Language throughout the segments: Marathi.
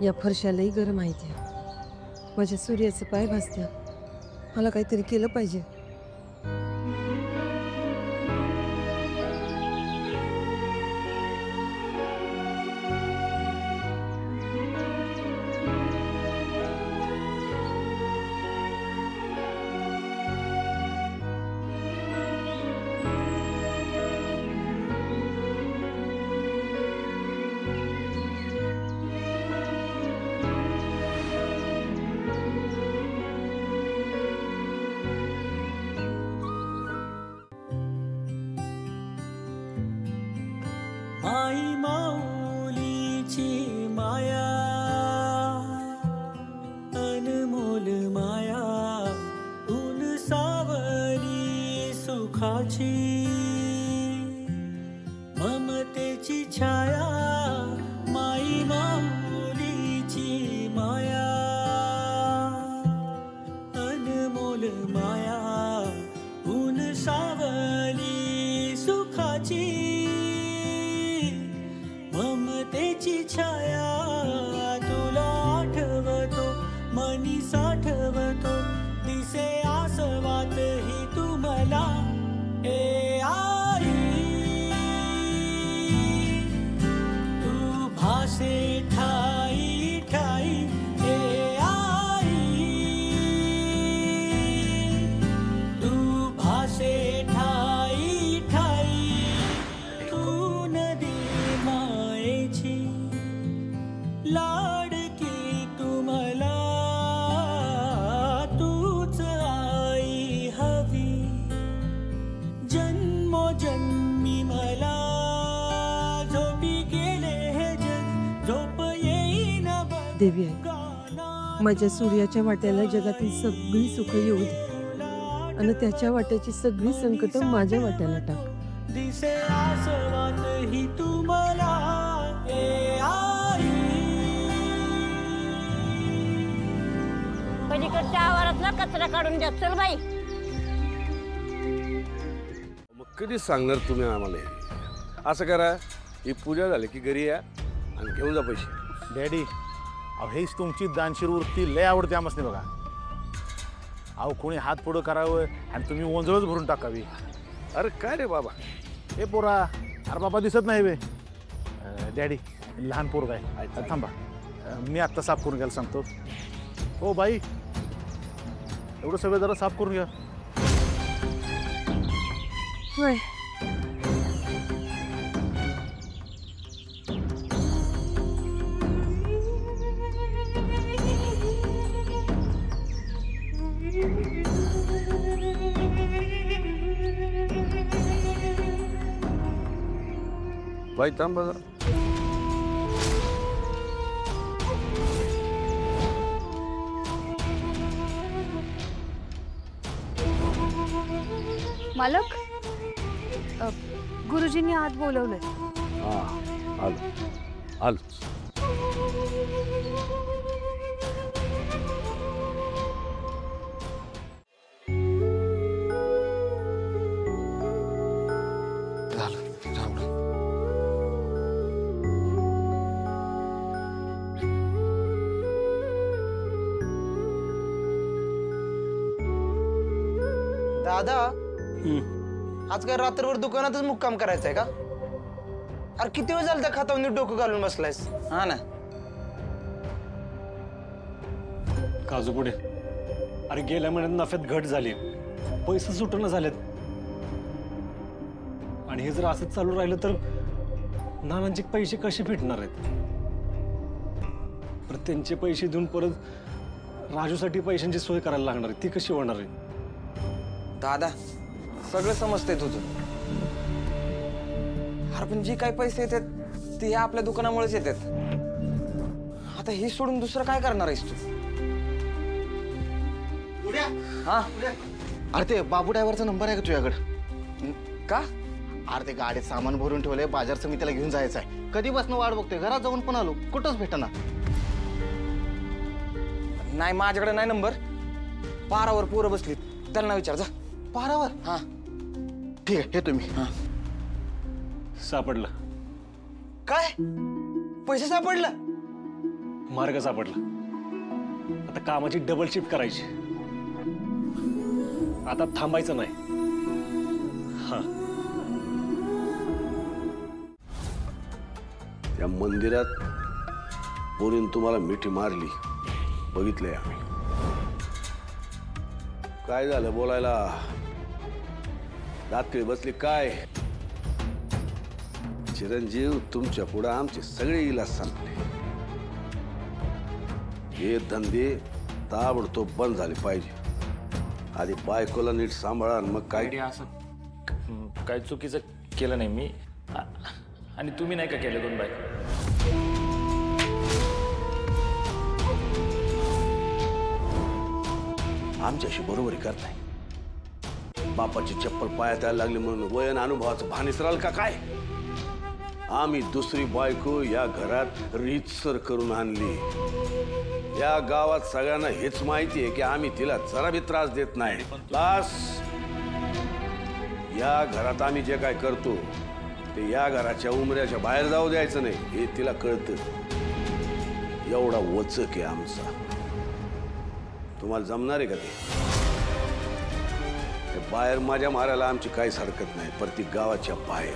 या फरशालाही गरम आहे त्या माझ्या सूर्याचं पाय भासत्या मला काहीतरी केलं पाहिजे आई माऊलीची माया अनमोल माया ऊन सावली सुखाची ममतेची छाया माई माऊलीची माया अनमोल माया ऊन सावली सुखाची ममतेची छाया तुला आठवतो मनी साठवतो दिसे आसवात ही तुम्हाला ए आई तू भासे ठाई ठाई ए आई तू भासे ठाई ठाई तू नदी मायेची लाडकी तुम्हाला तूच आई हवी जन्मोजन्मी मला झोपी गेले हे जग झोप येईना देवी आहे माझ्या सूर्याच्या वाट्याला जगातील सगळी सुख येऊ दे आणि त्याच्या वाट्याची सगळी संकट माझ्या वाट्याला टाक दिसे आसवात ही तुम्हाला ए आई पलीकडच्या आवारातला कचरा काढून द्या चल बाई मग कधी सांगणार तुम्ही आम्हाला असं करा ही पूजा झाली की घरी या आणि घेऊन जा पैसे डॅडी अहो हेच तुमची दानशीर वृत्ती लय आवडते आमसने बघा अहो कोणी हात पुढं करावं आणि तुम्ही ओंजळच भरून टाकावी अरे काय रे बाबा हे पोरा अरे बाबा दिसत नाही बे डॅडी लहान पोरग आहे थांबा मी आत्ता साफ करून घ्यायला सांगतो हो बाई एवढं सगळं जरा साफ करून घ्या होय बाई थांब बघा मालक गुरुजींनी आत बोलवलंय हां आलो आलो दादा आज काय रात्रभर दुकानातच मुक्काम करायचंय का अरे किती वेळ झाला त्या खातावर नीट डोकं घालून बसलायस हा ना काजू पुढे अरे गेल्या महिन्यात नफ्यात घट झाली पैसे सुटणं झालेत आणि हे जर असंच चालू राहिलं तर नानांचे पैसे कसे भेटणार आहेत परत त्यांचे पैसे देऊन परत राजूसाठी पैशांची सोय करायला लागणार आहे ती कशी होणार आहे दादा सगळं समजतंय तुझं अरे पण जे काही पैसे येतात ते आपल्या दुकानामुळेच येतात आता हे सोडून दुसरं काय करणार आहेस तू हा अरे ते बाबू ड्रायव्हरचा नंबर आहे का तुझ्याकडे का अरे ते गाडीत सामान भरून ठेवलंय बाजार समितीला घेऊन जायचं आहे कधी बसणं वाट बघतोय घरात जाऊन पण आलो कुठंच भेटना नाही माझ्याकडे नाही नंबर पारावर पोरं बसलीत त्यांना विचार जा पारावर हा ठीक आहे हे तुम्ही हा सापडलं काय पैसे सापडलं मार्ग सापडला. आता कामाची डबल शिफ्ट करायची. आता थांबायचं नाही. हा, त्या मंदिरात पोरीन तुम्हाला मिठी मारली, बघितलंय आम्ही. काय झालं बोलायला? दातकळी बसली काय? चिरंजीव, तुमच्या पुढे आमचे सगळे इलाज संपले. हे धंदे ताबडतोब बंद झाले पाहिजे. आधी बायकोला नीट सांभाळा आणि मग काय. असं काय चुकीचं केलं नाही मी. आणि तुम्ही नाही का केलं दोन बायका? आमच्याशी बरोबरी करताय. बापाची चप्पल पायात यायला लागली म्हणून वयन अनुभवाचं भान विसराल का काय? आम्ही दुसरी बायको या घरात रीतसर करून आणली. या गावात सगळ्यांना हेच माहिती आहे की आम्ही तिला जरा भी त्रास देत नाही. बस, या घरात आम्ही जे काय करतो ते या घराच्या उमऱ्याच्या बाहेर जाऊ द्यायचं नाही, हे तिला कळतं. एवढा वचक आहे आमचा. तुम्हाला जमणार आहे का ते बाहेर माझ्या मारायला आमची काहीच हरकत नाही. प्रत्येक गावाच्या बाहेर.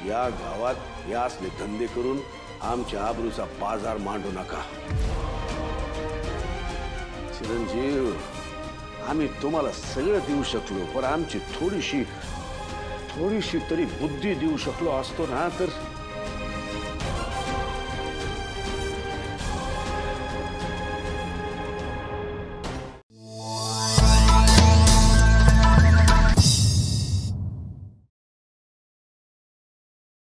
या गावात या असले धंदे करून आमच्या आबरूचा बाजार मांडू नका. चिरंजीव, आम्ही तुम्हाला सगळं देऊ शकलो, पण आमची थोडीशी तरी बुद्धी देऊ शकलो असतो ना तर